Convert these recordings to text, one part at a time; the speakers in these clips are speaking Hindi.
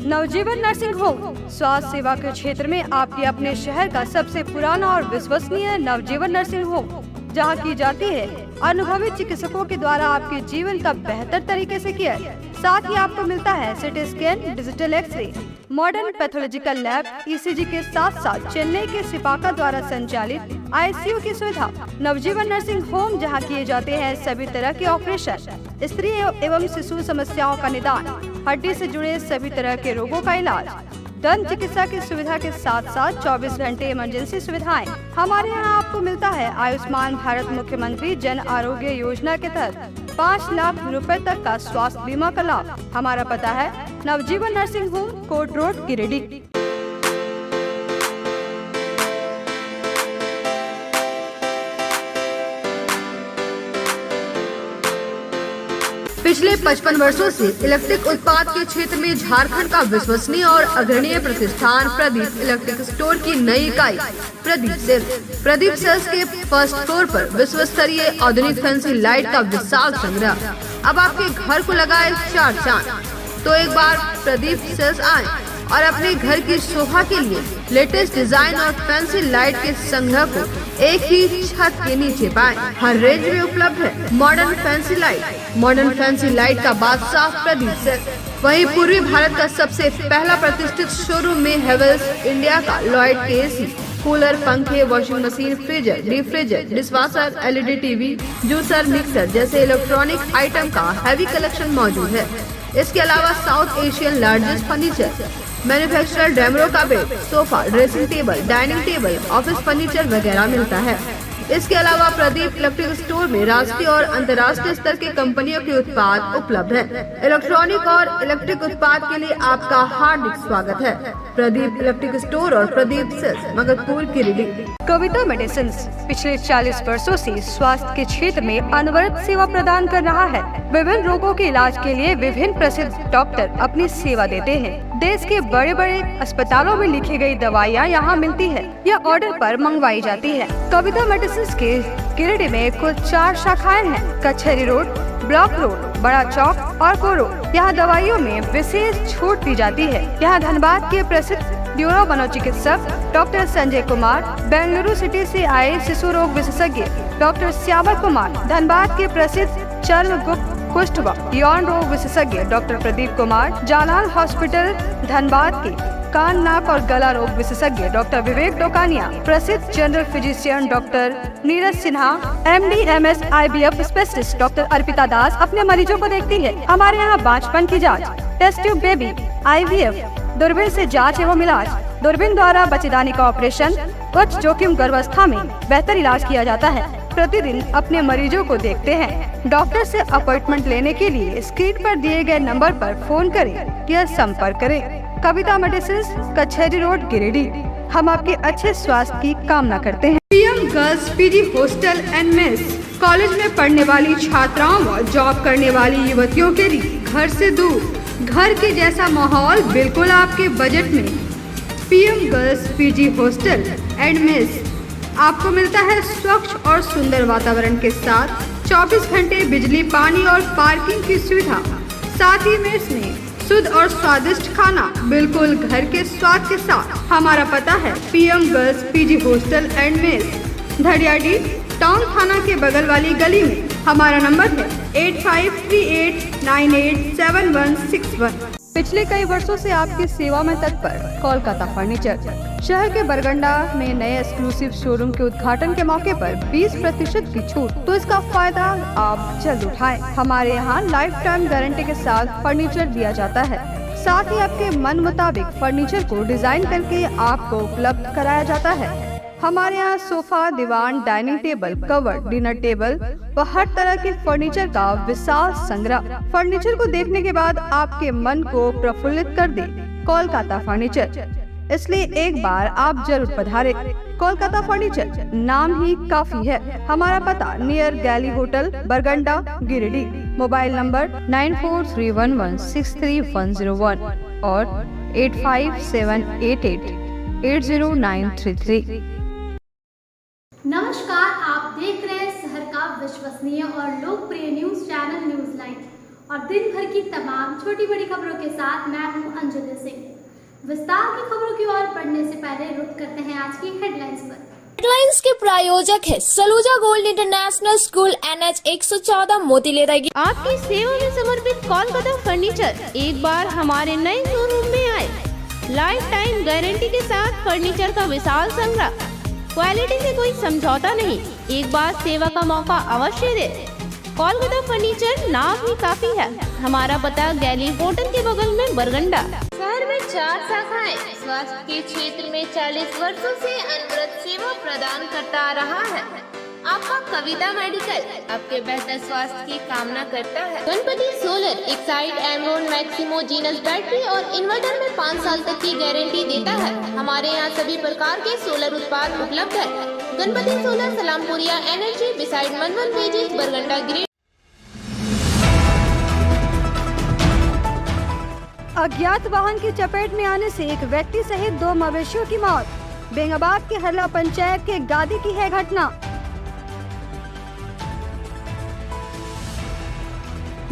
नवजीवन नर्सिंग होम स्वास्थ्य सेवा के क्षेत्र में आपके अपने शहर का सबसे पुराना और विश्वसनीय नवजीवन नर्सिंग होम, जहां की जाती है अनुभवी चिकित्सकों के द्वारा आपके जीवन का बेहतर तरीके से केयर। साथ ही आपको मिलता है CT scan, digital x-ray, modern pathological lab, ECG के साथ साथ चेन्नई के सिपाका द्वारा संचालित आईसीयू की सुविधा। नवजीवन नर्सिंग होम जहां किए जाते हैं सभी तरह के ऑपरेशन, स्त्री एवं शिशु समस्याओं का निदान, हड्डी से जुड़े सभी तरह के रोगों का इलाज, दंत चिकित्सा की सुविधा के साथ साथ 24 घंटे इमरजेंसी सुविधाएं। हमारे यहाँ आपको मिलता है आयुष्मान भारत मुख्यमंत्री जन आरोग्य योजना के तहत 5 लाख रुपए तक का स्वास्थ्य बीमा का लाभ। हमारा पता है Navjeevan nursing home, Kot road, Giridih. पिछले 55 वर्षों से इलेक्ट्रिक उत्पाद के क्षेत्र में झारखंड का विश्वसनीय और अग्रणीय प्रतिष्ठान प्रदीप इलेक्ट्रिक स्टोर की नई इकाई प्रदीप सेल्स के फर्स्ट फ्लोर पर विश्व स्तरीय आधुनिक फैंसी लाइट का विशाल संग्रह। अब आपके घर को लगाए 4 चांद। तो एक बार प्रदीप सेल्स आए और अपने घर की शोभा के लिए लेटेस्ट डिजाइन और फैंसी लाइट के संग्रह को एक ही छत के नीचे पाएं। हर रेंज में उपलब्ध है मॉडर्न फैंसी लाइट का बादशाह प्रदीप सेल्स। वहीं पूर्वी भारत का सबसे पहला प्रतिष्ठित शोरूम में हेवेल्स इंडिया का लॉयड के एसी, कूलर, पंखे, washing machine, freezer, deep freezer, dishwasher, LED TV, juicer, mixer जैसे इलेक्ट्रॉनिक आइटम का हैवी कलेक्शन मौजूद है। इसके अलावा south Asian largest furniture manufacturer Damro का bed, sofa, dressing table, dining table, office furniture वगैरह मिलता है। इसके अलावा प्रदीप इलेक्ट्रिक स्टोर में राष्ट्रीय और अंतर्राष्ट्रीय स्तर के कंपनियों के उत्पाद उपलब्ध है। इलेक्ट्रॉनिक और इलेक्ट्रिक उत्पाद के लिए आपका हार्दिक स्वागत है। प्रदीप इलेक्ट्रिक स्टोर और प्रदीप सेल्स, मगरपुर, गिरिडीह। कविता मेडिसिन पिछले 40 वर्षों से स्वास्थ्य के क्षेत्र में अनवरत सेवा प्रदान कर रहा है। विभिन्न रोगों के इलाज के लिए विभिन्न प्रसिद्ध डॉक्टर अपनी सेवा देते हैं। देश के बड़े बड़े अस्पतालों में लिखी गई दवाइयाँ यहाँ मिलती है या ऑर्डर पर मंगवाई जाती है। कविता मेडिसिन के गिरिडीह में कुल 4 शाखाएं हैं। कचहरी रोड, ब्लॉक रोड, बड़ा चौक और कोरो। यहाँ दवाइयों में विशेष छूट दी जाती है। यहाँ धनबाद के प्रसिद्ध न्यूरो मनोचिकित्सक डॉक्टर संजय कुमार, बेंगलुरु सिटी से आए शिशु रोग विशेषज्ञ डॉक्टर श्यामल कुमार, धनबाद के प्रसिद्ध चर्म, गुप्त, कुष्ठ व यौन रोग विशेषज्ञ डॉक्टर प्रदीप कुमार, जालान हॉस्पिटल धनबाद के कान, नाक और गला रोग विशेषज्ञ डॉक्टर विवेक डोकानिया, प्रसिद्ध general physician doctor Neeraj Sinha, MD MS IVF specialist doctor Arpita Das अपने मरीजों को देखती है। हमारे यहाँ बांझपन की जांच, टेस्ट ट्यूब बेबी, IVF, दूरबीन से जांच एवं इलाज, दूरबीन द्वारा बच्चेदानी का ऑपरेशन, उच्च जोखिम गर्भावस्था में बेहतर इलाज किया जाता है। प्रतिदिन अपने मरीजों को देखते हैं। डॉक्टर से अपॉइंटमेंट लेने के लिए स्क्रीन पर दिए गए नंबर पर फोन करें या संपर्क करें। कविता मेडिसिन, कचहरी रोड, गिरिडीह। हम आपके अच्छे स्वास्थ्य की कामना करते हैं। PM girls PG hostel and mess college में पढ़ने वाली छात्राओं व जॉब करने वाली युवतियों के लिए घर से दूर, घर के जैसा माहौल बिल्कुल आपके बजट में। PM girls PG hostel and mess आपको मिलता है स्वच्छ और सुंदर वातावरण के साथ 24 घंटे बिजली, पानी और पार्किंग की सुविधा। साथ ही मेस में शुद्ध और स्वादिष्ट खाना बिल्कुल घर के स्वाद के साथ। हमारा पता है PM girls PG hostel and mess, धड़ियाडी टाउन थाना के बगल वाली गली में। हमारा नंबर है 8538987161। पिछले कई वर्षों से आपकी सेवा में तत्पर कोलकाता फर्नीचर। शहर के बरगंडा में नए एक्सक्लूसिव शोरूम के उद्घाटन के मौके पर 20% की छूट, तो इसका फायदा आप जल्द उठाएं। हमारे यहाँ लाइफ टाइम गारंटी के साथ फर्नीचर दिया जाता है। साथ ही आपके मन मुताबिक फर्नीचर को डिजाइन करके आपको उपलब्ध कराया जाता है। हमारे यहाँ सोफा, दीवान, dining table, cover, dinner table व हर तरह के फर्नीचर का विशाल संग्रह। फर्नीचर को देखने के बाद आपके मन को प्रफुल्लित कर दे कोलकाता फर्नीचर, इसलिए एक बार आप जरूर पधारें। कोलकाता फर्नीचर नाम ही काफी है। हमारा पता नियर गैली होटल, बरगंडा, गिरिडीह। मोबाइल नंबर 9431163101 और 8578880933। नमस्कार, आप देख रहे हैं शहर का विश्वसनीय और लोकप्रिय न्यूज चैनल न्यूज लाइन और दिन भर की तमाम छोटी बड़ी खबरों के साथ मैं हूं अंजलि सिंह। विस्तार की खबरों की ओर बढ़ने से पहले रुक करते हैं आज की हेडलाइंस पर। हेडलाइंस के प्रायोजक है Saluja gold international school NH 114 मोतीलेरा। आपकी सेवा में समर्पित कोलकाता फर्नीचर एक बार हमारे नए शोरूम में आए। लाइफ टाइम गारंटी के साथ फर्नीचर का विशाल संग्रह, क्वालिटी से कोई समझौता नहीं। एक बार सेवा का मौका अवश्य दे। कोलकाता फर्नीचर नाम ही काफी है। हमारा पता गैली होटल के बगल में बरगंडा। शहर में 4 शाखाएं। स्वास्थ्य के क्षेत्र में 40 वर्षों से अनवरत सेवा प्रदान करता आ रहा है। आपका कविता मेडिकल आपके बेहतर स्वास्थ्य की कामना करता है। Ganpati solar Exide Amaron Maximo genus battery और इन्वर्टर में 5 साल तक की गारंटी देता है। हमारे यहाँ सभी प्रकार के सोलर उत्पाद उपलब्ध है। Ganpati solar Salampuria energy beside मनवन वेजिस बरगंडा ग्रेड। अज्ञात वाहन की चपेट में आने से एक व्यक्ति सहित 2 मवेशियों की मौत। बेंगाबाद के हरला पंचायत के गादी की है घटना।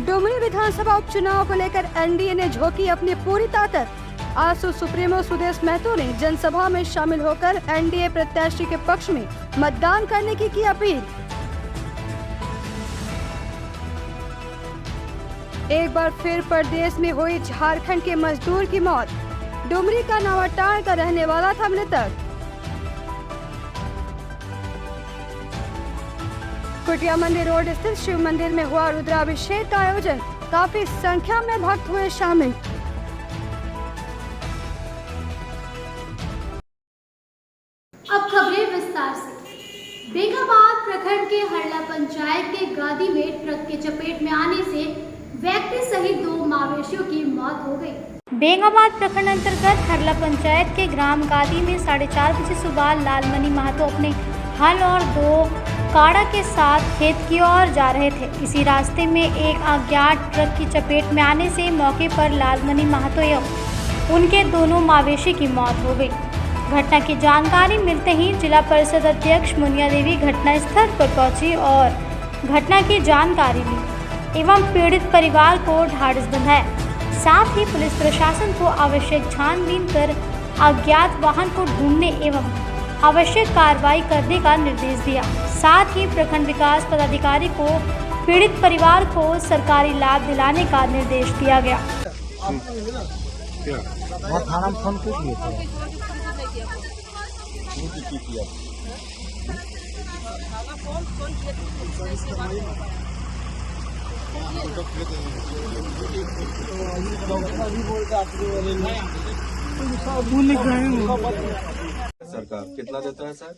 डुमरी विधानसभा उपचुनाव को लेकर एनडीए ने झोंकी अपनी पूरी ताकत। आजसू सुप्रीमो सुदेश महतो ने जनसभा में शामिल होकर एनडीए प्रत्याशी के पक्ष में मतदान करने की अपील। एक बार फिर प्रदेश में हुई झारखंड के मजदूर की मौत। डुमरी का नावाटाण का रहने वाला था मृतक। कुटिया मंदिर रोड स्थित शिव मंदिर में हुआ रुद्राभिषेक का आयोजन। काफी संख्या में भक्त हुए शामिल। अब खबरें विस्तार से। बेंगाबाद प्रखंड के हरला पंचायत के गादी में ट्रक के चपेट में आने से व्यक्ति सहित 2 मवेशियों की मौत हो गई। बेंगाबाद प्रखंड अंतर्गत हरला पंचायत के ग्राम गादी में 4:30 बजे सुबह लालमणि महतो अपने हल और 2 काड़ा के साथ खेत की ओर जा रहे थे। इसी रास्ते में एक अज्ञात ट्रक की चपेट में आने से मौके पर लालमणि महतो एवं उनके दोनों मवेशी की मौत हो गई। घटना की जानकारी मिलते ही जिला परिषद अध्यक्ष मुनिया देवी घटनास्थल पर पहुंची और घटना की जानकारी ली एवं पीड़ित परिवार को ढाढ़स बंधाया। साथ ही पुलिस प्रशासन को आवश्यक छानबीन कर अज्ञात वाहन को ढूंढने एवं आवश्यक कार्रवाई करने का निर्देश दिया। साथ ही प्रखंड विकास पदाधिकारी को पीड़ित परिवार को सरकारी लाभ दिलाने का निर्देश दिया गया। थाना में फोन क्यों किए थे? सरकार कितना देता है सर?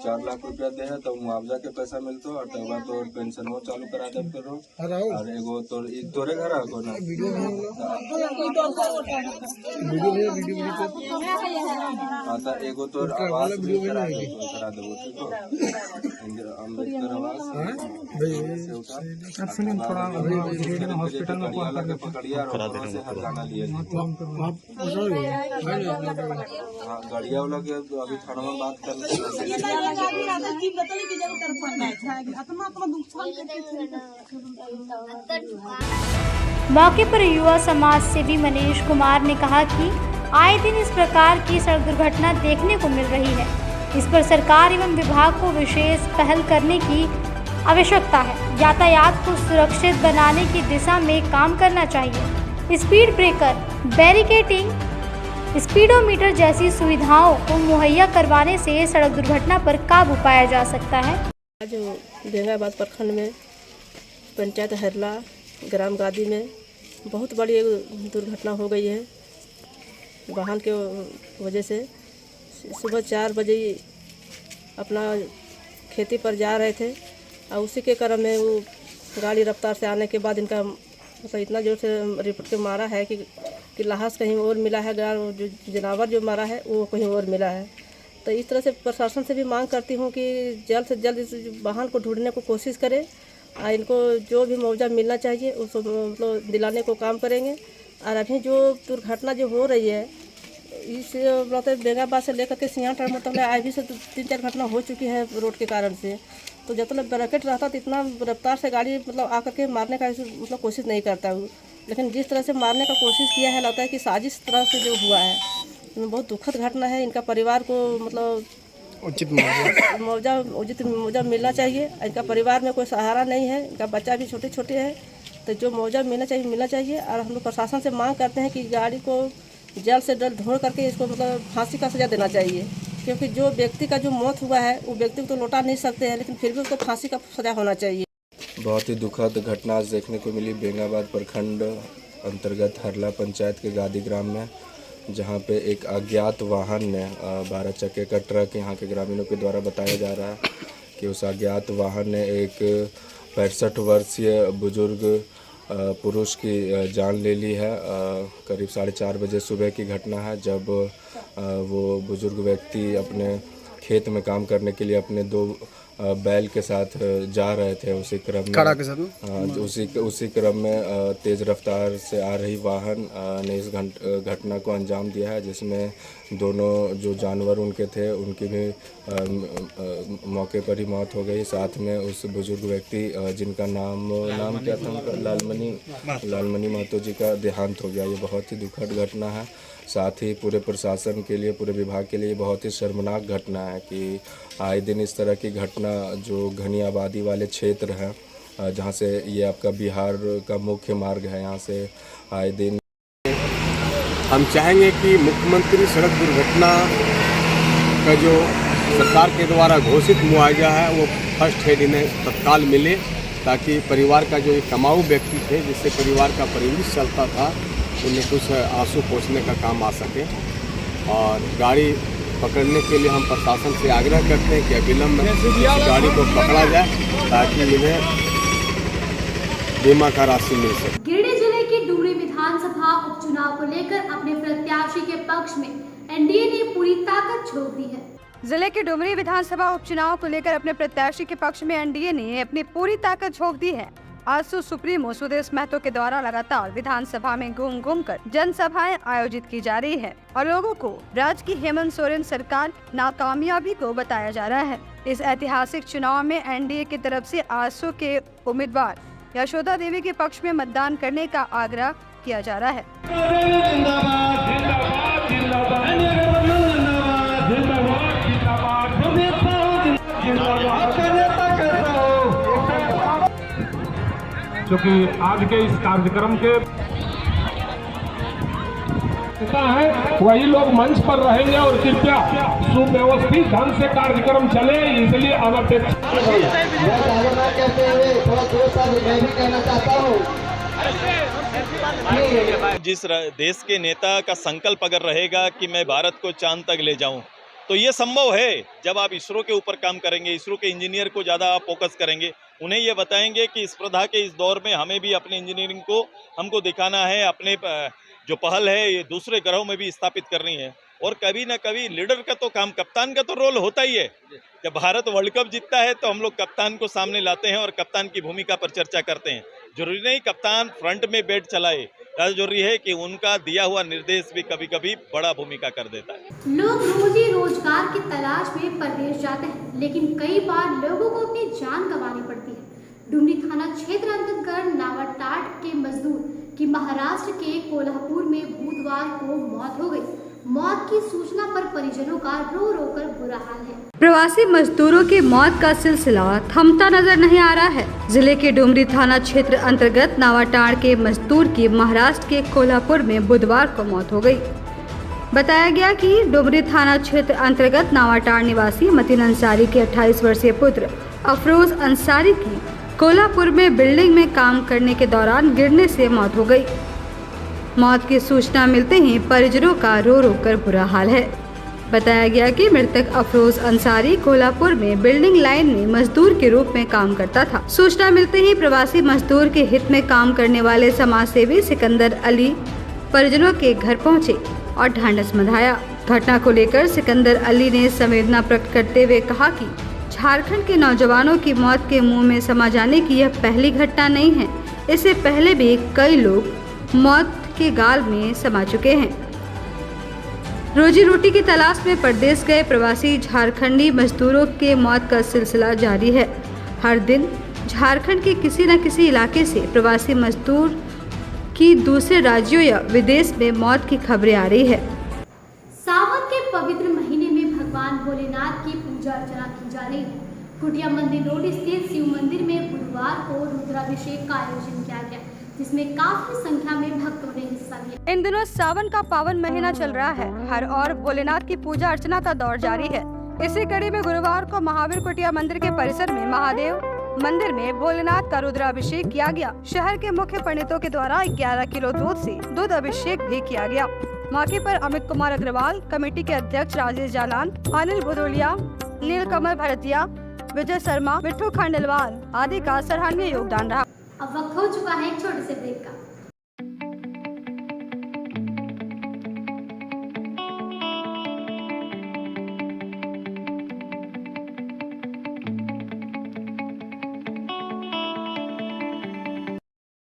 4 लाख रुपया दे है तो मुआवजा के पैसा मिलता और तब बाद तो पेंशन वो चालू करा दे करो। और एगो तो तोरे घर आगो ना आता एगो तो आवास भी करा देबो ठीक हो। अम्बेडकर आवास हॉस्पिटल में पकड़िया और वहाँ से हटाना लिए गाड़िया वाला के अभी थाना में बात कर मौके पर युवा समाज सेवी मनीष कुमार ने कहा कि आए दिन इस प्रकार की सड़क दुर्घटना देखने को मिल रही है। इस पर सरकार एवं विभाग को विशेष पहल करने की आवश्यकता है। यातायात को सुरक्षित बनाने की दिशा में काम करना चाहिए। स्पीड ब्रेकर, बैरिकेडिंग, स्पीडोमीटर जैसी सुविधाओं को मुहैया करवाने से सड़क दुर्घटना पर काबू पाया जा सकता है। आज बेंगाबाद प्रखंड में पंचायत हरला ग्राम गादी में बहुत बड़ी एक दुर्घटना हो गई है। वाहन के वजह से सुबह 4 बजे अपना खेती पर जा रहे थे और उसी के क्रम में वो गाड़ी रफ्तार से आने के बाद इनका मतलब इतना जोर से रिपट के मारा है कि लाश कहीं और मिला है। जो जानवर जो मारा है वो कहीं और मिला है। तो इस तरह से प्रशासन से भी मांग करती हूँ कि जल्द से जल्द इस वाहन को ढूंढने को कोशिश करें और इनको जो भी मुआवजा मिलना चाहिए उसको मतलब दिलाने को काम करेंगे। और अभी जो दुर्घटना जो हो रही है इस मतलब बेंगाबाद से लेकर के सिंहाटा मतलब अभी से 3-4 घटना हो चुकी है रोड के कारण से। तो जब तक ब्रैकेट रहता तो इतना रफ्तार से गाड़ी मतलब आकर के मारने का मतलब कोशिश नहीं करता। लेकिन जिस तरह से मारने का कोशिश किया है, लगता है कि साजिश तरह से जो हुआ है, बहुत दुखद घटना है। इनका परिवार को मतलब उचित मुआवजा मिलना चाहिए। इनका परिवार में कोई सहारा नहीं है, इनका बच्चा भी छोटे छोटे हैं, तो जो मुआवजा मिलना चाहिए। और हम लोग प्रशासन से मांग करते हैं कि गाड़ी को जल्द से जल्द ढूंढ करके इसको मतलब फांसी का सजा देना चाहिए, क्योंकि जो व्यक्ति का जो मौत हुआ है वो व्यक्ति को तो लौटा नहीं सकते हैं, लेकिन फिर भी उसको फांसी का सजा होना चाहिए। बहुत ही दुखद घटना आज देखने को मिली बेंगाबाद प्रखंड अंतर्गत हरला पंचायत के गादी ग्राम में, जहां पे एक अज्ञात वाहन ने 12 चक्के का ट्रक, यहाँ के ग्रामीणों के द्वारा बताया जा रहा है कि उस अज्ञात वाहन ने एक 65 वर्षीय बुजुर्ग पुरुष की जान ले ली है। करीब 4:30 बजे सुबह की घटना है, जब वो बुजुर्ग व्यक्ति अपने खेत में काम करने के लिए अपने 2 बैल के साथ जा रहे थे। उसी क्रम में तेज़ रफ्तार से आ रही वाहन ने इस घटना को अंजाम दिया है, जिसमें दोनों जो जानवर उनके थे उनकी भी मौके पर ही मौत हो गई। साथ में उस बुजुर्ग व्यक्ति जिनका नाम क्या था उनका, लालमणि महतो जी का देहांत हो गया। ये बहुत ही दुखद घटना है। साथ ही पूरे प्रशासन के लिए, पूरे विभाग के लिए बहुत ही शर्मनाक घटना है कि आए दिन इस तरह की घटना जो घनी आबादी वाले क्षेत्र हैं, जहां से ये आपका बिहार का मुख्य मार्ग है, यहाँ से आए दिन। हम चाहेंगे कि मुख्यमंत्री सड़क दुर्घटना का जो सरकार के द्वारा घोषित मुआवजा है वो फर्स्ट हेड इन्हें तत्काल मिले, ताकि परिवार का जो एक कमाऊ व्यक्ति थे, जिससे परिवार का परिवेश चलता था, उन्हें कुछ आंसू पोंछने का काम आ सके। और गाड़ी पकड़ने के लिए हम प्रशासन से आग्रह करते हैं कि अविलंब इस गाड़ी को पकड़ा जाए, ताकि इन्हें बीमा का राशि मिल सके। गिरिडीह जिले की डुमरी विधानसभा उपचुनाव को लेकर अपने प्रत्याशी के पक्ष में एनडीए ने पूरी ताकत झोंक दी है। जिले के डुमरी विधानसभा उपचुनाव को लेकर अपने प्रत्याशी के पक्ष में एनडीए ने अपनी पूरी ताकत झोंक दी है। आजसू सुप्रीमो सुदेश महतो के द्वारा लगातार विधानसभा में घूम कर जनसभाएं आयोजित की जा रही है और लोगों को राज्य की हेमंत सोरेन सरकार नाकामयाबी को बताया जा रहा है। इस ऐतिहासिक चुनाव में एनडीए की तरफ से आजसू के उम्मीदवार यशोदा देवी के पक्ष में मतदान करने का आग्रह किया जा रहा है। क्योंकि आज के इस कार्यक्रम के है वही लोग मंच पर रहेंगे और कृपया सुव्यवस्थित ढंग से कार्यक्रम चले, इसलिए अनपेक्षित जिस देश के नेता का संकल्प अगर रहेगा कि मैं भारत को चांद तक ले जाऊं, तो ये संभव है जब आप इसरो के ऊपर काम करेंगे, इसरो के इंजीनियर को ज़्यादा आप फोकस करेंगे, उन्हें ये बताएंगे कि इस प्रथा के इस दौर में हमें भी अपने इंजीनियरिंग को हमको दिखाना है, अपने जो पहल है ये दूसरे ग्रहों में भी स्थापित करनी है। और कभी ना कभी लीडर का तो काम, कप्तान का तो रोल होता ही है। जब भारत वर्ल्ड कप जीतता है तो हम लोग कप्तान को सामने लाते हैं और कप्तान की भूमिका पर चर्चा करते हैं। जरूरी नहीं कप्तान फ्रंट में बैठ चलाए, जरूरी है कि उनका दिया हुआ निर्देश भी कभी कभी बड़ा भूमिका कर देता है। लोग रोजी रोजगार की तलाश में परदेश जाते हैं, लेकिन कई बार लोगों को अपनी जान गंवानी पड़ती है। डुमरी थाना क्षेत्र अंतर्गत नावाटाट के मजदूर की महाराष्ट्र के कोल्हापुर में बुधवार को मौत हो गई। मौत की सूचना पर परिजनों का रो रो कर बुरा हाल है। प्रवासी मजदूरों की मौत का सिलसिला थमता नजर नहीं आ रहा है। जिले के डुमरी थाना क्षेत्र अंतर्गत नावाटाड़ के मजदूर की महाराष्ट्र के कोल्हापुर में बुधवार को मौत हो गई। बताया गया कि डुमरी थाना क्षेत्र अंतर्गत नावाटाड़ निवासी मतीन अंसारी के 28 वर्षीय पुत्र अफरोज अंसारी की कोल्हापुर में बिल्डिंग में काम करने के दौरान गिरने से मौत हो गई। मौत की सूचना मिलते ही परिजनों का रो रो कर बुरा हाल है। बताया गया कि मृतक अफरोज अंसारी कोल्हापुर में बिल्डिंग लाइन में मजदूर के रूप में काम करता था। सूचना मिलते ही प्रवासी मजदूर के हित में काम करने वाले समाज सेवी सिकंदर अली परिजनों के घर पहुंचे और ढांढस बंधाया। घटना को लेकर सिकंदर अली ने संवेदना प्रकट करते हुए कहा कि झारखंड के नौजवानों की मौत के मुंह में समा जाने की यह पहली घटना नहीं है। इससे पहले भी कई लोग मौत के गाल में समा चुके हैं। रोजी रोटी की तलाश में परदेश गए प्रवासी झारखंडी मजदूरों के मौत का सिलसिला जारी है। हर दिन झारखंड के किसी न किसी इलाके से प्रवासी मजदूर कि दूसरे राज्यों या विदेश में मौत की खबरें आ रही है। सावन के पवित्र महीने में भगवान भोलेनाथ की पूजा अर्चना की जा रही है। कुटिया मंदिर रोड स्थित शिव मंदिर में बुधवार को रुद्राभिषेक का आयोजन किया गया, जिसमें काफी संख्या में भक्तों ने हिस्सा लिया। इन दिनों सावन का पावन महीना चल रहा है। हर और भोलेनाथ की पूजा अर्चना का दौर जारी है। इसी कड़ी में गुरुवार को महावीर कुटिया मंदिर के परिसर में महादेव मंदिर में भोलेनाथ का रुद्राभिषेक किया गया। शहर के मुख्य पंडितों के द्वारा 11 किलो दूध से दूध अभिषेक भी किया गया। मौके पर अमित कुमार अग्रवाल, कमेटी के अध्यक्ष राजेश जालान, अनिल भदौलिया, नीलकमल भरतिया, विजय शर्मा, मिट्ठू खंडेलवाल आदि का सराहनीय योगदान रहा। अब वक्त हो चुका है एक छोटे से ब्रेक का।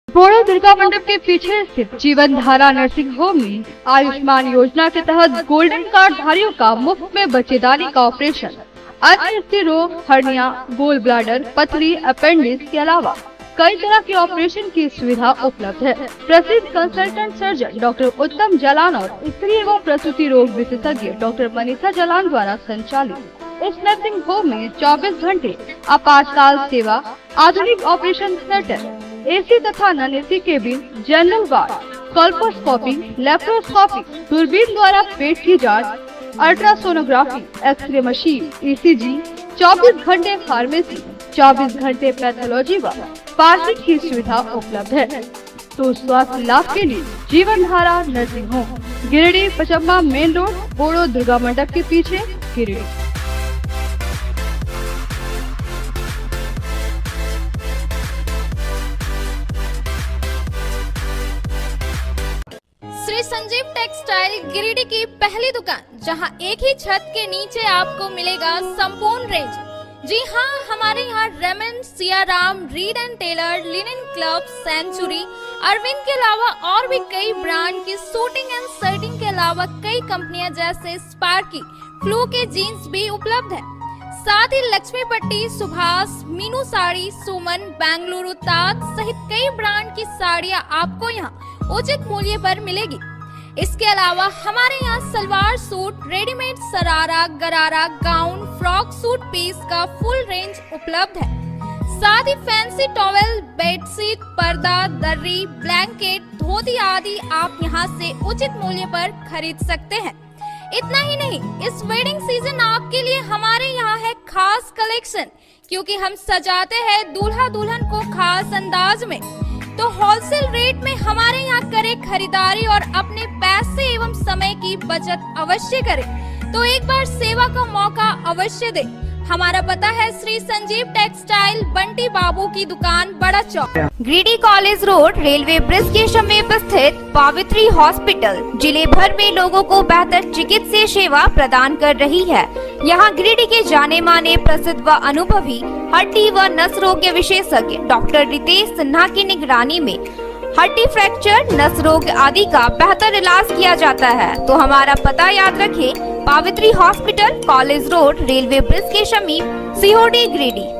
बोड़ो दुर्गा मंडप के पीछे स्थित जीवन धारा नर्सिंग होम में आयुष्मान योजना के तहत गोल्डन कार्ड धारियों का मुफ्त में बच्चेदानी का ऑपरेशन, अन्य स्त्री रोग, हर्निया, गोल ब्लैडर, पथरी, अपेंडिक्स के अलावा कई तरह के ऑपरेशन की सुविधा उपलब्ध है। प्रसिद्ध कंसल्टेंट सर्जन डॉक्टर उत्तम जालान और स्त्री एवं प्रसूति रोग विशेषज्ञ डॉक्टर मनीषा जालान द्वारा संचालित इस नर्सिंग होम में 24 घंटे आपातकाल सेवा, आधुनिक ऑपरेशन थिएटर, एसी तथा non AC cabin, general ward, colposcopy, laparoscopy, दूरबीन द्वारा पेट की जांच, अल्ट्रासोनोग्राफी, एक्सरे मशीन, ईसीजी, 24 घंटे फार्मेसी, 24 घंटे पैथोलॉजी व पार्किंग की सुविधा उपलब्ध है। तो स्वास्थ्य लाभ के लिए Jeevan Dhara nursing home, Giridih Pachamba main road, बोड़ो दुर्गा मंडप के पीछे, गिरिडीह। श्री संजीव टेक्सटाइल गिरिडीह की पहली दुकान, जहां एक ही छत के नीचे आपको मिलेगा संपूर्ण रेंज। जी हाँ, हमारे यहाँ Raymond, Siyaram, Reid and Taylor, linen club, century, Arvind के अलावा और भी कई ब्रांड की सूटिंग एंड शर्टिंग के अलावा कई कंपनियां जैसे स्पार्की, फ्लू के जीन्स भी उपलब्ध है। साथ ही लक्ष्मी पट्टी, सुभाष, मीनू साड़ी, सुमन, बेंगलुरु ताज सहित कई ब्रांड की साड़ियां आपको यहाँ उचित मूल्य पर मिलेगी। इसके अलावा हमारे यहाँ सलवार सूट, रेडीमेड सरारा, गरारा, गाउन, फ्रॉक सूट पीस का फुल रेंज उपलब्ध है। साथ ही फैंसी टॉवेल, बेडशीट, पर्दा, दर्री, ब्लैंकेट, धोती आदि आप यहाँ से उचित मूल्य पर खरीद सकते हैं। इतना ही नहीं, इस वेडिंग सीजन आपके लिए हमारे यहाँ है खास कलेक्शन, क्योंकि हम सजाते हैं दूल्हा दुल्हन को खास अंदाज में। तो होलसेल रेट में हमारे यहाँ करें खरीदारी और अपने पैसे एवं समय की बचत अवश्य करें। तो एक बार सेवा का मौका अवश्य दें। हमारा पता है श्री संजीव टेक्सटाइल, बंटी बाबू की दुकान, बड़ा चौक, Giridih college road, railway bridge के समीप स्थित पावित्री हॉस्पिटल जिले भर में लोगों को बेहतर चिकित्सीय सेवा प्रदान कर रही है। यहाँ गिरिडीह के जाने माने, प्रसिद्ध व अनुभवी हड्डी व नस रोग के विशेषज्ञ डॉक्टर रितेश सिन्हा की निगरानी में हड्डी फ्रैक्चर, नस रोग आदि का बेहतर इलाज किया जाता है। तो हमारा पता याद रखें, Pavitri hospital, college road, railway bridge के समीप, सीहोडी, गिरिडीह।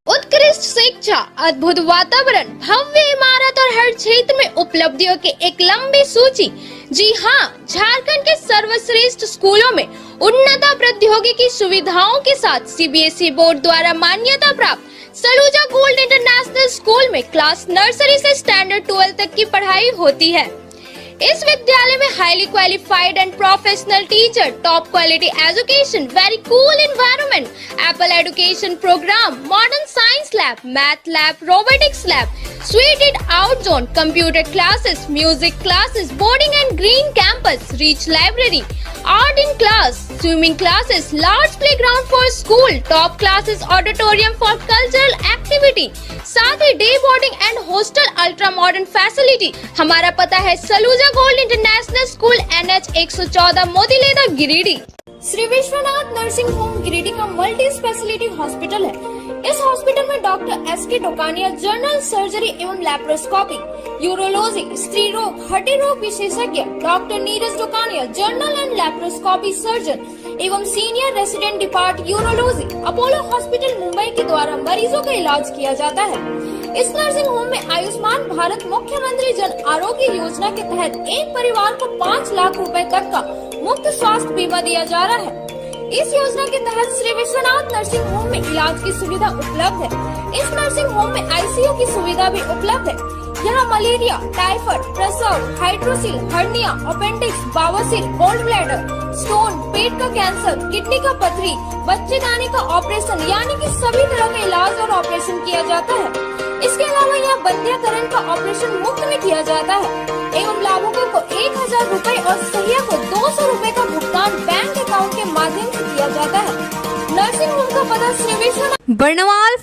उत्कृष्ट शिक्षा, अद्भुत वातावरण, भव्य इमारत और हर क्षेत्र में उपलब्धियों की एक लंबी सूची। जी हाँ, झारखंड के सर्वश्रेष्ठ स्कूलों में उन्नत प्रौद्योगिकी सुविधाओं के साथ सीबीएसई बोर्ड द्वारा मान्यता प्राप्त सलूजा गोल्ड इंटरनेशनल स्कूल में क्लास नर्सरी से स्टैंडर्ड 12 तक की पढ़ाई होती है। इस विद्यालय में highly qualified and professional teacher, top quality education, very cool environment, apple education programme, modern science lab, math lab, robotics lab, suited out zone, computer classes, music classes, boarding and green campus, rich library, art in class, swimming classes, large playground for school, top classes, auditorium for cultural activity, साथ ही day boarding and hostel, ultra modern facility. हमारा पता है Saluja gold international school, NH 114, Motileda, Giridih. Shri Vishwanath nursing home Giridih का मल्टी स्पेशलिटी हॉस्पिटल है। इस हॉस्पिटल में doctor SK Tokania general surgery एवं लैप्रोस्कोपी, यूरोलॉजी, स्त्री रोग, हड्डी रोग विशेषज्ञ, doctor Neeraj Tokania general and laparoscopy surgeon एवं senior resident depart urology Apollo hospital Mumbai के द्वारा मरीजों का इलाज किया जाता है। इस नर्सिंग होम में आयुष्मान भारत मुख्यमंत्री जन आरोग्य योजना के तहत एक परिवार को 5 लाख रुपए तक का मुफ्त स्वास्थ्य बीमा दिया जा रहा है। इस योजना के तहत श्री विश्वनाथ नर्सिंग होम में इलाज की सुविधा उपलब्ध है। इस नर्सिंग होम में आईसीयू की सुविधा भी उपलब्ध है। यहाँ मलेरिया, टाइफाइड, प्रसव, हाइड्रोसिल, हर्निया, अपेंडिक्स, बावसीर, गोल्ड ब्लैडर, स्टोन, पेट का कैंसर, किडनी का पथरी, बच्चेदानी का ऑपरेशन यानी कि सभी तरह का इलाज और ऑपरेशन किया जाता है। इसके अलावा यहाँ बंध्याकरण का ऑपरेशन मुफ्त में किया जाता है एवं लाभुकों को 1000 रुपए और सहिया को 200 रुपए का भुगतान बैंक अकाउंट के माध्यम से किया जाता है। नर्सिंग होम का पता श्री विश्वनाथ बर्नवाल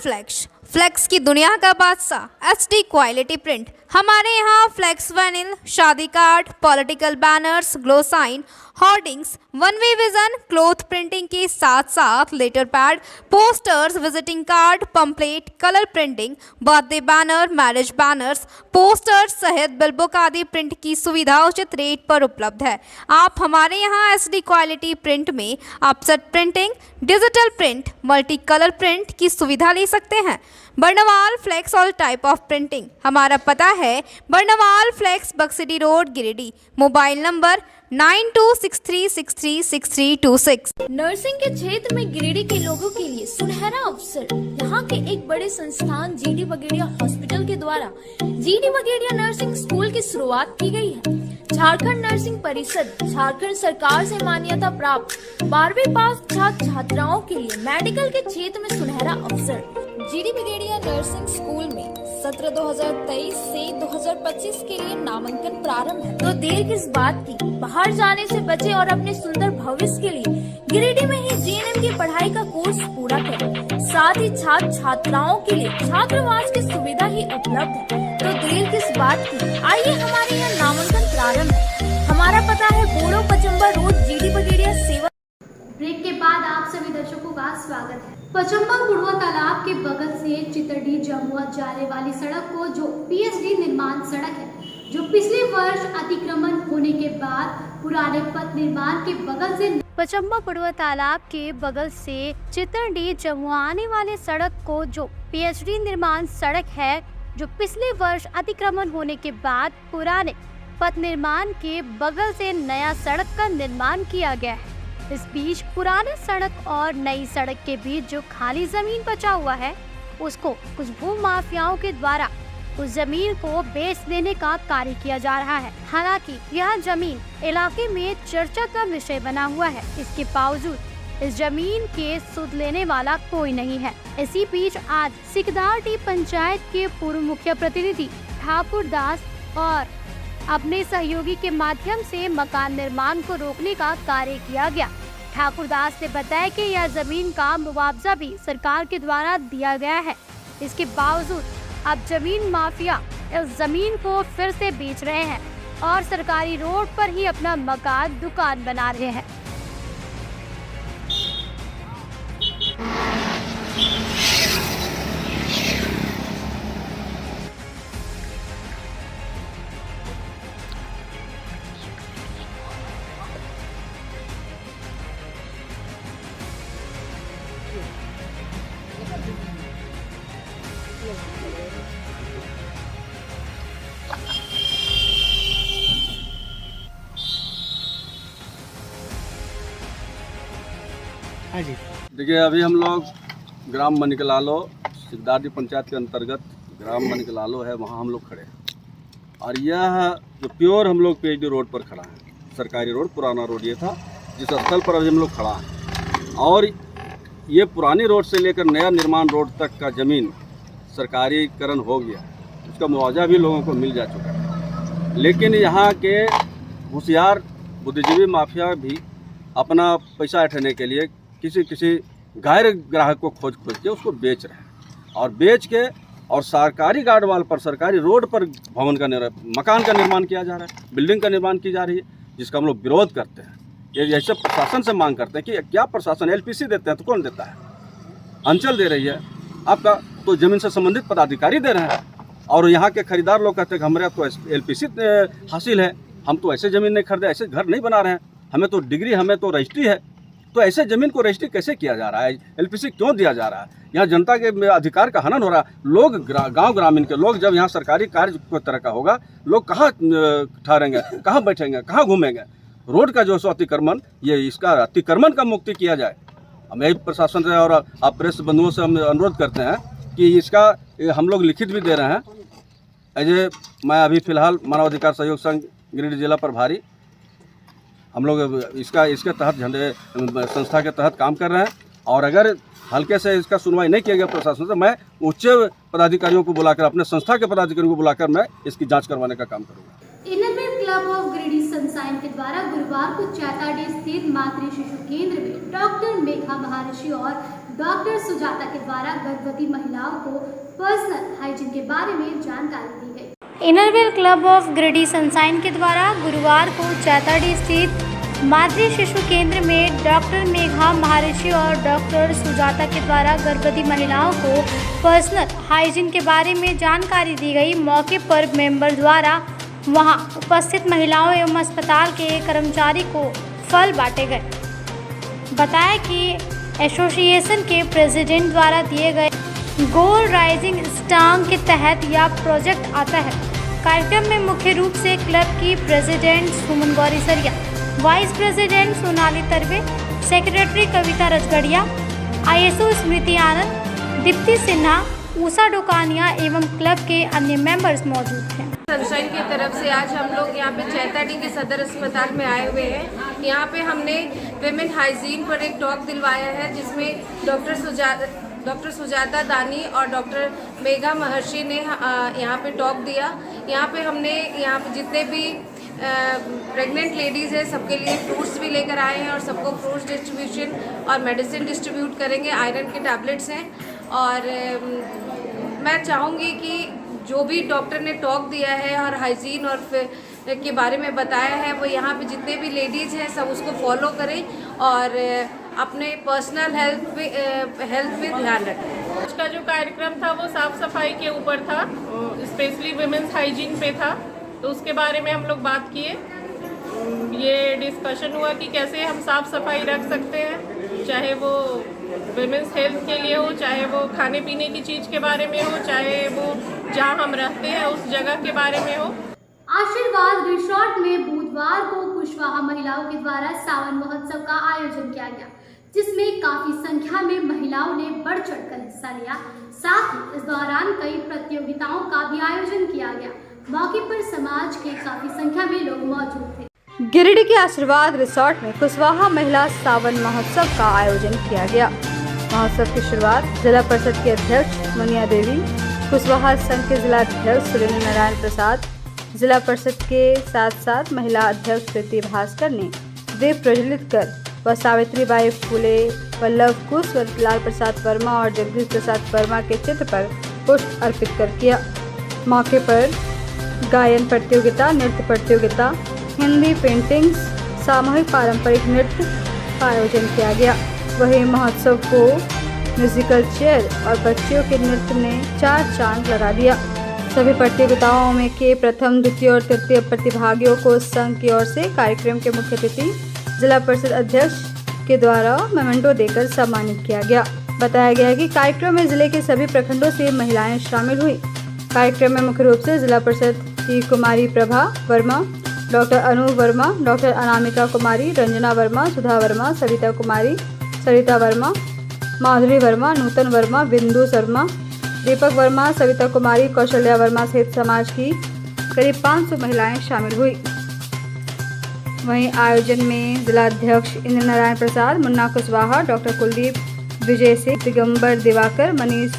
फ्लेक्स की दुनिया का बादशाह HD क्वालिटी प्रिंट। हमारे यहाँ फ्लेक्स वैनिल, शादी card, political banners, glow sign, hoardings, one way vision, cloth printing के साथ साथ letter pad, posters, visiting card, pamphlet, colour printing, birthday banner, marriage banners, posters सहित बिलबुक आदि प्रिंट की सुविधा उचित रेट पर उपलब्ध है। आप हमारे यहाँ SD क्वालिटी प्रिंट में offset printing, digital print, multi colour print की सुविधा ले सकते हैं। Barnwal flex all type of printing. हमारा पता है Barnwal flex Baksidih road, Giridih. Mobile number 9263636326। Nursing के क्षेत्र में गिरिडीह के लोगों के लिए सुनहरा अवसर। यहाँ के एक बड़े संस्थान GD बगेड़िया हॉस्पिटल के द्वारा GD बगेड़िया नर्सिंग स्कूल की शुरुआत की गई है। झारखंड नर्सिंग परिषद झारखंड सरकार से मान्यता प्राप्त 12वीं पास छात्र छात्राओं के लिए मेडिकल के क्षेत्र में सुनहरा अवसर। GD बगेड़िया नर्सिंग स्कूल में सत्र 2023 से 2025 के लिए नामांकन प्रारंभ है। तो देर किस बात की, बाहर जाने से बचे और अपने सुंदर भविष्य के लिए गिरिडीह में ही GNM की पढ़ाई का कोर्स पूरा करें। साथ ही छात्र छात्राओं के लिए छात्रावास की सुविधा ही उपलब्ध है। तो देर किस बात की, आइए हमारे यहाँ नामांकन प्रारंभ है। हमारा पता है बोड़ो पचम्बा रोड, GD बगेड़िया सेवा। ब्रेक के बाद आप सभी दर्शकों का स्वागत है। पचम्बा कुड़वा तालाब के बगल से चितरडीह जमुआ जाने वाली सड़क को जो PSD निर्माण सड़क है, जो पिछले वर्ष अतिक्रमण होने के बाद पुराने पथ निर्माण के बगल से पचम्बा कुड़वा तालाब के बगल से चितरडीह जमुआ आने वाली सड़क को जो PSD निर्माण सड़क है, जो पिछले वर्ष अतिक्रमण होने के बाद पुराने पथ निर्माण के बगल से नया सड़क का निर्माण किया गया है। इस बीच पुराने सड़क और नई सड़क के बीच जो खाली जमीन बचा हुआ है, उसको कुछ भू माफियाओं के द्वारा उस जमीन को बेच देने का कार्य किया जा रहा है। हालांकि यह जमीन इलाके में चर्चा का विषय बना हुआ है। इसके बावजूद इस जमीन के सुध लेने वाला कोई नहीं है। इसी बीच आज सिकदार पंचायत के पूर्व मुख्य प्रतिनिधि ठाकुर दास और अपने सहयोगी के माध्यम से मकान निर्माण को रोकने का कार्य किया गया। ठाकुर दास ने बताया कि यह जमीन का मुआवजा भी सरकार के द्वारा दिया गया है। इसके बावजूद अब जमीन माफिया इस जमीन को फिर से बेच रहे हैं और सरकारी रोड पर ही अपना मकान दुकान बना रहे हैं। देखिए, अभी हम लोग ग्राम मनिकलालो, सिकदार पंचायत के अंतर्गत ग्राम मनिकलालो है, वहाँ हम लोग खड़े हैं। और यह जो प्योर हम लोग PSD रोड पर खड़ा है, सरकारी रोड, पुराना रोड ये था जिस स्थल पर अभी हम लोग खड़ा हैं। और ये पुरानी रोड से लेकर नया निर्माण रोड तक का ज़मीन सरकारीकरण हो गया, उसका मुआवजा भी लोगों को मिल जा चुका है। लेकिन यहाँ के होशियार बुद्धिजीवी माफिया भी अपना पैसा उठाने के लिए किसी गैर ग्राहक को खोज के उसको बेच रहे हैं, और बेच के और सरकारी गार्ड वाल पर, सरकारी रोड पर मकान का निर्माण किया जा रहा है, बिल्डिंग का निर्माण की जा रही है, जिसका हम लोग विरोध करते हैं। ये ऐसे प्रशासन से मांग करते हैं कि क्या प्रशासन LPC देते हैं तो कौन देता है? अंचल दे रही है, आपका तो ज़मीन से संबंधित पदाधिकारी दे रहे हैं, और यहाँ के खरीदार लोग कहते हैं कि हमारे तो LPC हासिल है, हम तो ऐसे ज़मीन नहीं खरीदे, ऐसे घर नहीं बना रहे हैं, हमें तो डिग्री, हमें तो रजिस्ट्री है। तो ऐसे ज़मीन को रजिस्ट्री कैसे किया जा रहा है? एलपीसी क्यों दिया जा रहा है? यहाँ जनता के अधिकार का हनन हो रहा है। लोग गांव ग्रामीण के लोग जब यहाँ सरकारी कार्य कोई तरह का होगा, लोग कहाँ ठहरेंगे, कहाँ बैठेंगे, कहाँ घूमेंगे? रोड का जो अतिक्रमण, ये इसका अतिक्रमण का मुक्ति किया जाए। हम यही प्रशासन से और आप प्रेस बंधुओं से हम अनुरोध करते हैं कि इसका हम लोग लिखित भी दे रहे हैं। मैं अभी फ़िलहाल मानवाधिकार सहयोग संघ गिरिडीह जिला प्रभारी, हम लोग इसके तहत झंडे संस्था के तहत काम कर रहे हैं। और अगर हल्के से इसका सुनवाई नहीं किया गया प्रशासन से, मैं उच्च पदाधिकारियों को बुलाकर, अपने संस्था के पदाधिकारियों को बुलाकर मैं इसकी जांच करवाने का काम करूँगा। इनरवेल क्लब ऑफ गिरिडीह सनसाइन के द्वारा गुरुवार को चैताडी स्थित मातृ शिशु केंद्र में डॉक्टर मेघा महर्षि और डॉक्टर सुजाता के द्वारा गर्भवती महिलाओं को पर्सनल हाइजीन के बारे में जानकारी दी गई। इनरवेल क्लब ऑफ गिरिडीह सनसाइन के द्वारा गुरुवार को चैताडी स्थित मातृ शिशु केंद्र में डॉक्टर मेघा महर्षि और डॉक्टर सुजाता के द्वारा गर्भवती महिलाओं को पर्सनल हाइजीन के बारे में जानकारी दी गई। मौके पर मेंबर द्वारा वहां उपस्थित महिलाओं एवं अस्पताल के कर्मचारी को फल बांटे गए। बताया कि एसोसिएशन के प्रेसिडेंट द्वारा दिए गए गोल राइजिंग स्टार के तहत यह प्रोजेक्ट आता है। कार्यक्रम में मुख्य रूप से क्लब की प्रेसिडेंट सुमन गौरी सरिया, वाइस प्रेसिडेंट सोनाली तरवे, सेक्रेटरी कविता रजगड़िया, ISO स्मृति आनंद, दीप्ति सिन्हा, उषा डोकानिया एवं क्लब के अन्य मेंबर्स मौजूद थे। सनशाइन की तरफ से आज हम लोग यहाँ पे चैताडी के सदर अस्पताल में आए हुए हैं। यहाँ पे हमने विमेन हाइजीन पर एक टॉक दिलवाया है, जिसमें डॉक्टर सुजाता दानी और डॉक्टर मेघा महर्षि ने यहाँ पे टॉक दिया। यहाँ पे हमने जितने भी प्रेग्नेंट लेडीज़ हैं सबके लिए फ्रूट्स भी लेकर आए हैं और सबको फ्रूट्स डिस्ट्रीब्यूशन और मेडिसिन डिस्ट्रीब्यूट करेंगे। आयरन के टैबलेट्स हैं और मैं चाहूँगी कि जो भी डॉक्टर ने टॉक दिया है और हाइजीन और के बारे में बताया है, वो यहाँ पे जितने भी लेडीज़ हैं सब उसको फॉलो करें और अपने पर्सनल हेल्थ पे ध्यान रखें। आज का जो कार्यक्रम था वो साफ़ सफाई के ऊपर था, स्पेशली विमेंस हाइजीन पे था, तो उसके बारे में हम लोग बात किए। ये डिस्कशन हुआ कि कैसे हम साफ़ सफाई रख सकते हैं, चाहे वो विमेंस हेल्थ के लिए हो, चाहे वो खाने पीने की चीज़ के बारे में हो, चाहे वो जहाँ हम रहते हैं उस जगह के बारे में हो। आशीर्वाद रिसोर्ट में बुधवार को कुशवाहा महिलाओं के द्वारा सावन महोत्सव का आयोजन किया गया, जिसमें काफी संख्या में महिलाओं ने बढ़ चढ़कर हिस्सा लिया। साथ ही इस दौरान कई प्रतियोगिताओं का भी आयोजन किया गया। मौके पर समाज के काफी संख्या में लोग मौजूद थे। गिरिडीह के आशीर्वाद रिसोर्ट में कुशवाहा महिला सावन महोत्सव का आयोजन किया गया। महोत्सव की शुरुआत जिला परिषद के अध्यक्ष मुनिया देवी, कुशवाहा संघ के जिला अध्यक्ष सुरेंद्र नारायण प्रसाद, जिला परिषद के साथ साथ महिला अध्यक्ष प्रीति भास्कर ने दीप प्रज्वलित कर व सावित्रीबाई फुले, वल्लभ कुश, लाल प्रसाद वर्मा और जगदीश प्रसाद वर्मा के चित्र पर पुष्प अर्पित कर किया। मौके पर गायन प्रतियोगिता, नृत्य प्रतियोगिता, हिंदी पेंटिंग्स, सामूहिक पारंपरिक नृत्य का आयोजन किया गया। वहीं महोत्सव को म्यूजिकल चेयर और बच्चियों के नृत्य ने 4 चांद लगा दिया। सभी प्रतियोगिताओं में के प्रथम, द्वितीय और तृतीय प्रतिभागियों को संघ की ओर से कार्यक्रम के मुख्य अतिथि जिला परिषद अध्यक्ष के द्वारा मेमेंटो देकर सम्मानित किया गया। बताया गया कि कार्यक्रम में जिले के सभी प्रखंडों से महिलाएं शामिल हुई। कार्यक्रम में मुख्य रूप से जिला परिषद की कुमारी प्रभा वर्मा, डॉक्टर अनु वर्मा, डॉक्टर अनामिका कुमारी, रंजना वर्मा, सुधा वर्मा, सरिता कुमारी, सरिता वर्मा, माधुरी वर्मा, नूतन वर्मा, बिंदु शर्मा, दीपक वर्मा, सविता कुमारी, कौशल्या वर्मा सहित समाज की करीब 500 महिलाएं शामिल हुई। वहीं आयोजन में जिला अध्यक्ष इंद्र नारायण प्रसाद, मुन्ना कुशवाहा, डॉक्टर कुलदीप, विजय सिंह, दिगंबर दिवाकर, मनीष,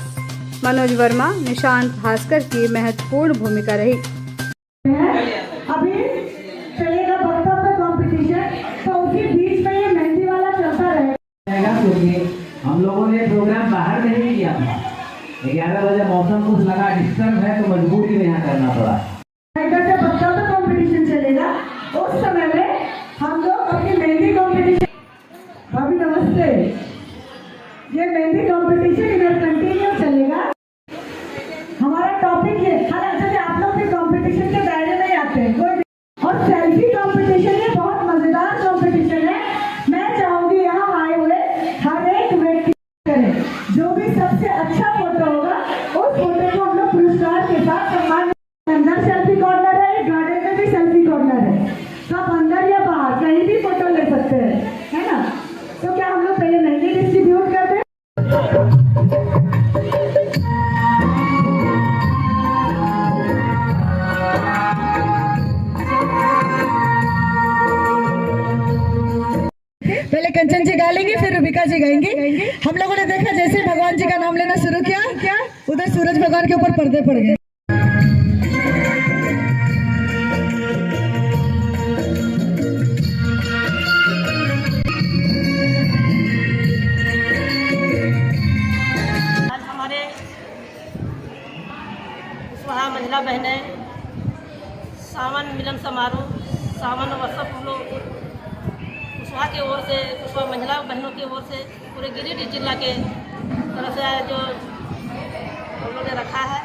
मनोज वर्मा, निशांत भास्कर की महत्वपूर्ण भूमिका रही। अभी चलेगा वक्तव्य कंपटीशन, तो उसी बीच में ये मेहंदी वाला चलता रहेगा। क्योंकि हम लोगों ने प्रोग्राम बाहर नहीं किया था, 11 बजे मौसम कुछ लगा डिस्टर्ब है तो मजबूरी में यहाँ करना पड़ा। इधर से वक्तव्य कंपटीशन चलेगा, उस समय में हम लोग अपनी मेहंदी कंपटीशन, भाभी नमस्ते, ये मेहंदी कंपटीशन इधर कंटिन्यू चलेगा। हमारा टॉपिक ये, हालांकि आप लोग भी कंपटीशन के दायरे में आते हैं कोई, और सेल्फी कंपटीशन ये बहुत मजेदार कंपटीशन है। मैं चाहूंगी यहाँ अंदर सेल्फी कॉर्नर है, एक गार्डन में भी सेल्फी कॉर्नर है, तो आप अंदर या बाहर कहीं भी फोटो ले सकते हैं, है ना। तो क्या हम लोग पहले मेहंदी डिस्ट्रीब्यूट करते हैं? पहले कंचन जी गा लेंगे, फिर रूबिका जी गाएंगे। हम लोगों ने देखा जैसे भगवान जी का नाम लेना शुरू किया, उधर सूरज भगवान के ऊपर पर्दे पड़ गए। आज हमारे कुशवाहा महिला बहनें सावन मिलन समारोह, सावन उत्सव हम लोग कुशवाहा की ओर से, कुशवाहा महिला बहनों की ओर से पूरे गिरिडीह जिला के तरफ से जो हम लोग ने रखा है।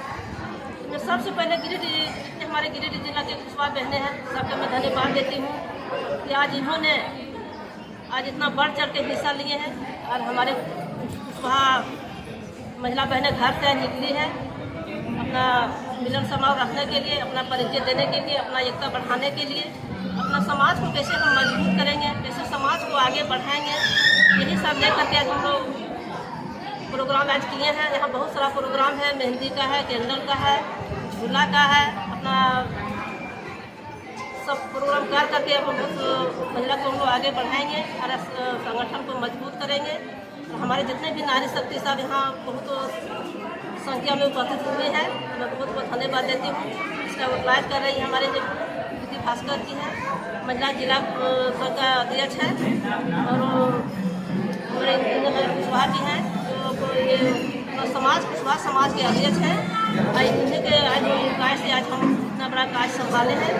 मैं सबसे पहले गिरिडीह, हमारे गिरिडीह जिला के कुशवाहा बहनें हैं, सबका मैं धन्यवाद देती हूँ कि आज इन्होंने आज इतना बढ़ चढ़ के हिस्सा लिए हैं और हमारे कुशवाहा महिला बहनें घर से निकली है अपना मिलन समारोह रखने के लिए, अपना परिचय देने के लिए, अपना एकता बढ़ाने के लिए, अपना समाज को कैसे हम मजबूत करेंगे, कैसे समाज को आगे बढ़ाएंगे, यही सब लेकर के हम लोग प्रोग्राम आज किए हैं। यहाँ बहुत सारा प्रोग्राम है, मेहंदी का है, कैंडल का है, झूला का है, अपना सब प्रोग्राम कर करके हम बहुत महिला को हम लोग आगे बढ़ाएंगे और संगठन को मजबूत करेंगे। और हमारे जितने भी नारी शक्ति सब यहाँ बहुत संख्या में उपस्थित हुए हैं, मैं बहुत बहुत धन्यवाद देती हूँ। इसका उद्घाटन कर रही हमारे जो भास्कर जी हैं, महिला जिला संघ का अध्यक्ष है, और हमारे कुशवाहा जी हैं जो ये समाज कुशवाहा समाज के अध्यक्ष हैं। इन्हीं के आज कार्य से आज हम इतना बड़ा कार्य संभाले हैं।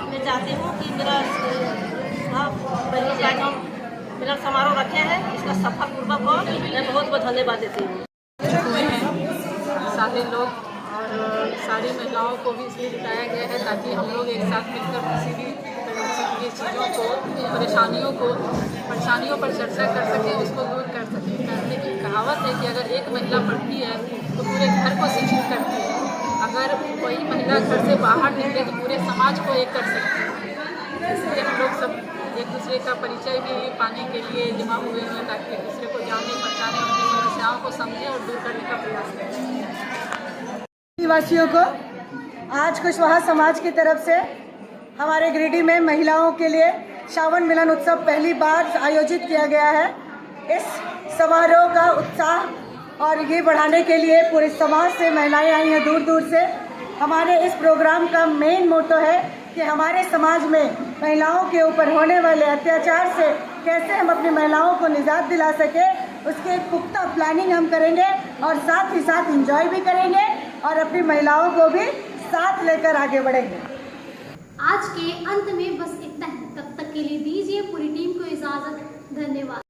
मैं चाहती हूँ कि मेरा आज हम मिलन समारोह रखे हैं, इसका सफल पूर्वक हो। मैं बहुत बहुत धन्यवाद देती हूँ। सारे लोग और सारी महिलाओं को भी इसलिए जुटाया गया है ताकि हम लोग एक साथ मिलकर किसी भी ये चीज़ों को, परेशानियों पर चर्चा कर सकें, उसको दूर कर सकें। कहने की कहावत है कि अगर एक महिला पढ़ती है तो पूरे घर को शिक्षित करती है, अगर कोई महिला घर से बाहर निकले तो पूरे समाज को एक कर सकती है। इसलिए हम लोग सब एक दूसरे का परिचय भी पाने के लिए जमा हुए हैं ताकि एक दूसरे को जाने पहचाने, अपनी समस्याओं को समझें और दूर करने का प्रयास करें। वासियों को आज कुशवाहा समाज की तरफ से हमारे गिरिडीह में महिलाओं के लिए सावन मिलन उत्सव पहली बार आयोजित किया गया है। इस समारोह का उत्साह और ये बढ़ाने के लिए पूरे समाज से महिलाएं आई हैं, दूर दूर से। हमारे इस प्रोग्राम का मेन मोटो है कि हमारे समाज में महिलाओं के ऊपर होने वाले अत्याचार से कैसे हम अपनी महिलाओं को निजात दिला सके, उसकी एक पुख्ता प्लानिंग हम करेंगे और साथ ही साथ एंजॉय भी करेंगे और अपनी महिलाओं को भी साथ लेकर आगे बढ़ेंगे। आज के अंत में बस इतना ही। तब तक के लिए दीजिए पूरी टीम को इजाजत। धन्यवाद।